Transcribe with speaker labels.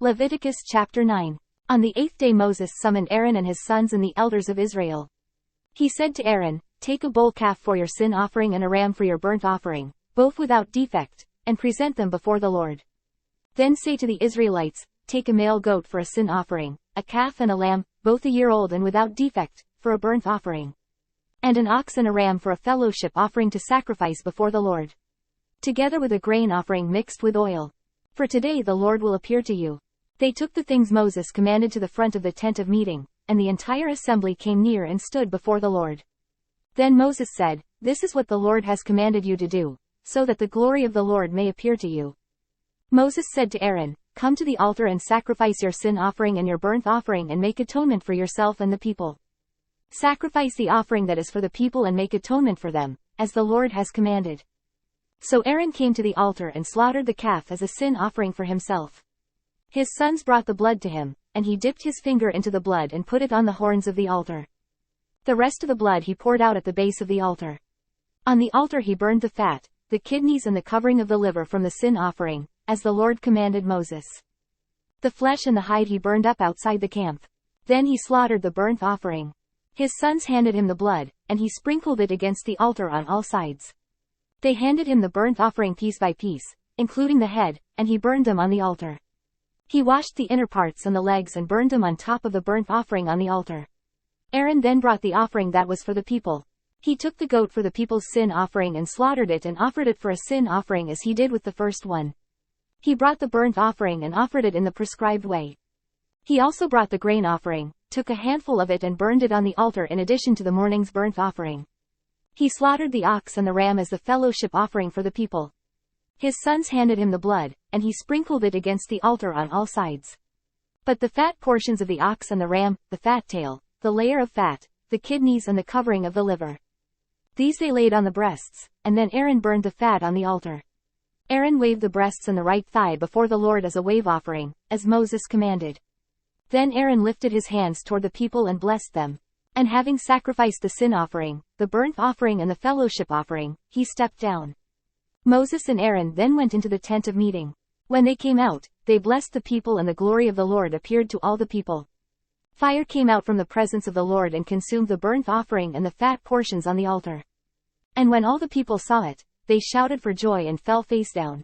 Speaker 1: Leviticus chapter 9. On the 8th day Moses summoned Aaron and his sons and the elders of Israel. He said to Aaron, "Take a bull calf for your sin offering and a ram for your burnt offering, both without defect, and present them before the Lord. Then say to the Israelites, take a male goat for a sin offering, a calf and a lamb, both a year old and without defect, for a burnt offering. And an ox and a ram for a fellowship offering to sacrifice before the Lord. Together with a grain offering mixed with oil. For today the Lord will appear to you." They took the things Moses commanded to the front of the tent of meeting, and the entire assembly came near and stood before the Lord. Then Moses said, "This is what the Lord has commanded you to do, so that the glory of the Lord may appear to you." Moses said to Aaron, "Come to the altar and sacrifice your sin offering and your burnt offering and make atonement for yourself and the people. Sacrifice the offering that is for the people and make atonement for them, as the Lord has commanded." So Aaron came to the altar and slaughtered the calf as a sin offering for himself. His sons brought the blood to him, and he dipped his finger into the blood and put it on the horns of the altar. The rest of the blood he poured out at the base of the altar. On the altar he burned the fat, the kidneys and the covering of the liver from the sin offering, as the Lord commanded Moses. The flesh and the hide he burned up outside the camp. Then he slaughtered the burnt offering. His sons handed him the blood, and he sprinkled it against the altar on all sides. They handed him the burnt offering piece by piece, including the head, and he burned them on the altar. He washed the inner parts and the legs and burned them on top of the burnt offering on the altar. Aaron then brought the offering that was for the people. He took the goat for the people's sin offering and slaughtered it and offered it for a sin offering as he did with the first one. He brought the burnt offering and offered it in the prescribed way. He also brought the grain offering, took a handful of it and burned it on the altar in addition to the morning's burnt offering. He slaughtered the ox and the ram as the fellowship offering for the people. His sons handed him the blood, and he sprinkled it against the altar on all sides. But the fat portions of the ox and the ram, the fat tail, the layer of fat, the kidneys and the covering of the liver, these they laid on the breasts, and then Aaron burned the fat on the altar. Aaron waved the breasts and the right thigh before the Lord as a wave offering, as Moses commanded. Then Aaron lifted his hands toward the people and blessed them. And having sacrificed the sin offering, the burnt offering and the fellowship offering, he stepped down. Moses and Aaron then went into the tent of meeting. When they came out, they blessed the people and the glory of the Lord appeared to all the people. Fire came out from the presence of the Lord and consumed the burnt offering and the fat portions on the altar. And when all the people saw it, they shouted for joy and fell face down.